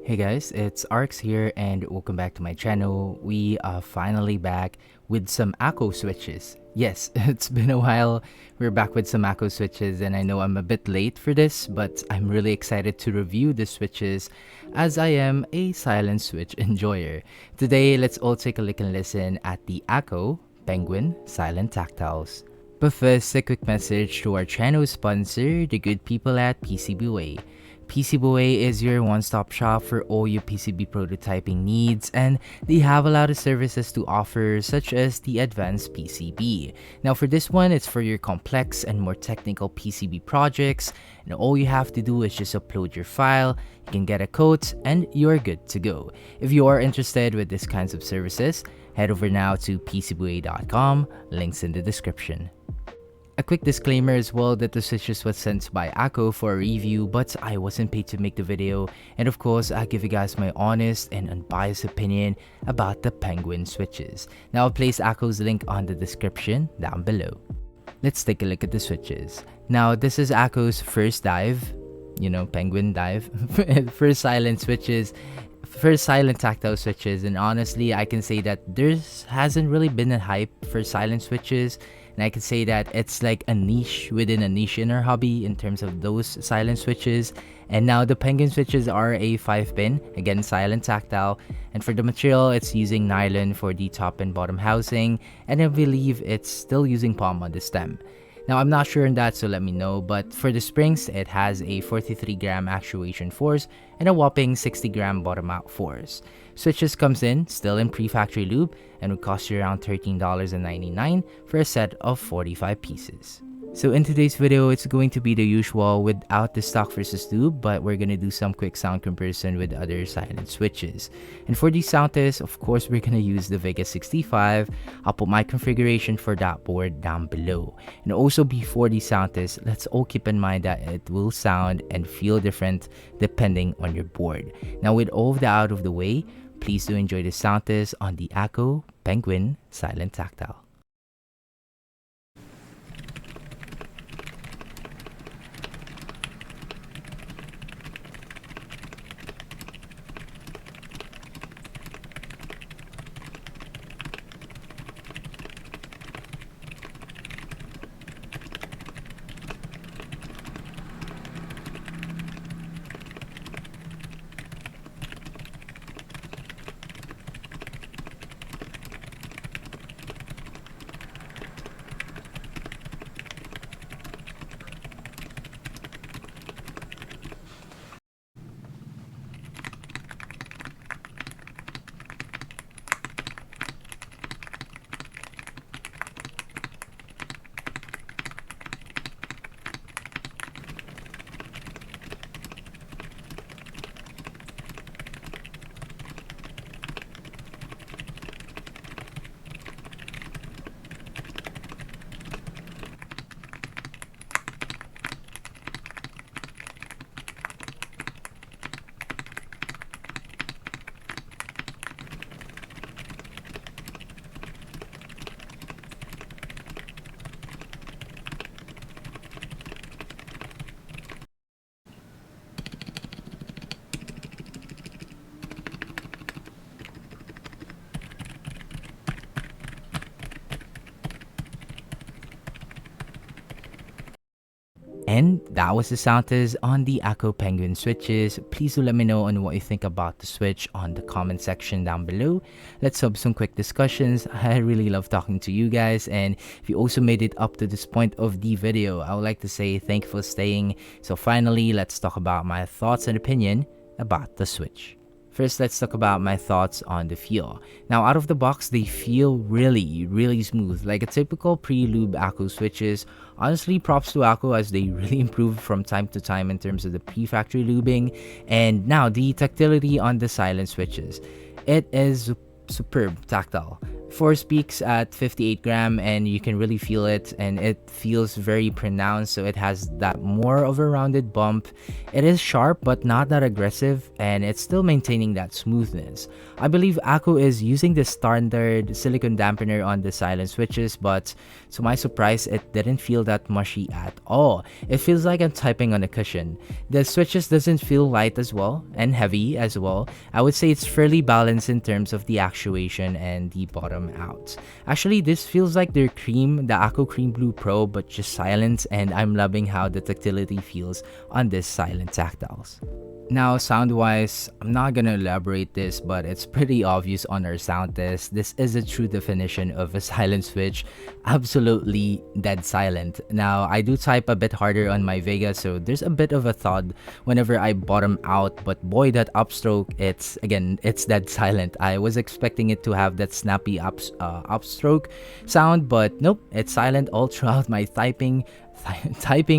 Hey guys, it's Arx here and welcome back to my channel. We are finally back with some Akko Switches. Yes, it's been a while. We're back with some Akko Switches and I know I'm a bit late for this, but I'm really excited to review the switches as I am a silent switch enjoyer. Today, let's all take a look and listen at the Akko Penguin Silent Tactiles. But first, a quick message to our channel sponsor, the good people at PCBWay. PCBWay is your one-stop shop for all your PCB prototyping needs, and they have a lot of services to offer, such as the advanced PCB. Now for this one, it's for your complex and more technical PCB projects, and all you have to do is just upload your file, you can get a quote, and you're good to go. If you are interested with these kinds of services, head over now to PCBWay.com, links in the description. A quick disclaimer as well that the switches was sent by Akko for a review, but I wasn't paid to make the video, and of course I'll give you guys my honest and unbiased opinion about the Penguin switches. Now I'll place Akko's link on the description down below. Let's take a look at the switches. Now this is Akko's first dive, Penguin dive, first silent switches. First silent tactile switches, and honestly I can say that there hasn't really been a hype for silent switches, and I can say that it's like a niche within a niche in our hobby in terms of those silent switches. And now the Penguin switches are a 5-pin, again silent tactile, and for the material it's using nylon for the top and bottom housing, and I believe it's still using palm on the stem. Now I'm not sure on that, so let me know, but for the springs it has a 43 gram actuation force and a whopping 60 gram bottom out force. Switches comes in still in pre-factory lube and would cost you around $13.99 for a set of 45 pieces. So in today's video, it's going to be the usual without the stock versus lube, but we're going to do some quick sound comparison with other silent switches. And for the sound test, of course, we're going to use the Vega65. I'll put my configuration for that board down below. And also before the sound test, let's all keep in mind that it will sound and feel different depending on your board. Now with all of that out of the way, please do enjoy the sound test on the Akko Penguin Silent Tactile. And that was the sound test on the Akko Penguin switches. Please do let me know on what you think about the switch on the comment section down below. Let's have some quick discussions. I really love talking to you guys, and if you also made it up to this point of the video, I would like to say thank you for staying. So finally, let's talk about my thoughts and opinion about the switch. First, let's talk about my thoughts on the feel. Now, out of the box, they feel really smooth, like a typical pre-lube Akko switches. Honestly, props to Akko as they really improve from time to time in terms of the pre-factory lubing. And now, the tactility on the silent switches. It is superb tactile. Force peaks at 58 gram, and you can really feel it, and it feels very pronounced, so it has that more of a rounded bump. It is sharp but not that aggressive, and it's still maintaining that smoothness. I believe Akko is using the standard silicone dampener on the silent switches, but to my surprise, it didn't feel that mushy at all. It feels like I'm typing on a cushion. The switches doesn't feel light as well, and heavy as well. I would say it's fairly balanced in terms of the actuation and the bottom out. Actually, this feels like their cream, the Akko Cream Blue Pro, but just silent, and I'm loving how the tactility feels on this silent tactiles. Now, sound-wise, I'm not gonna elaborate this, but it's pretty obvious on our sound test. This is a true definition of a silent switch. Absolutely dead silent. Now, I do type a bit harder on my Vega, so there's a bit of a thud whenever I bottom out, but boy, that upstroke, it's dead silent. I was expecting it to have that snappy upstroke sound, but nope, it's silent all throughout my typing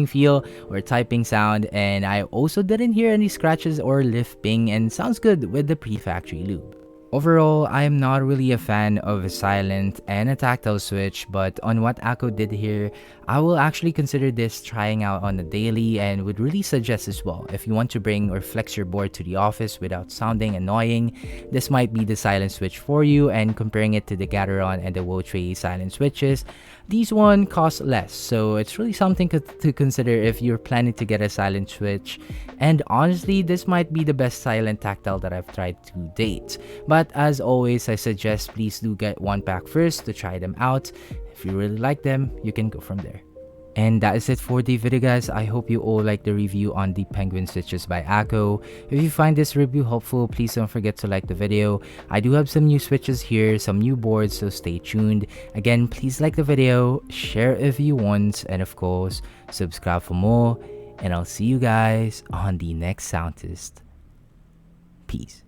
feel or typing sound, and I also didn't hear any scratches or lisping, and sounds good with the pre-factory lube. Overall, I am not really a fan of a silent and a tactile switch, but on what Akko did here, I will actually consider this trying out on a daily, and would really suggest as well, if you want to bring or flex your board to the office without sounding annoying, this might be the silent switch for you. And comparing it to the Gateron and the Wotre silent switches, these one cost less, so it's really something to consider if you're planning to get a silent switch. And honestly, this might be the best silent tactile that I've tried to date. But as always, I suggest please do get one pack first to try them out. If you really like them, you can go from there. And that is it for the video, guys. I hope you all like the review on the Penguin Switches by Akko. If you find this review helpful, please don't forget to like the video. I do have some new switches here, some new boards, so stay tuned. Again, please like the video, share if you want, and of course, subscribe for more. And I'll see you guys on the next Soundtest. Peace.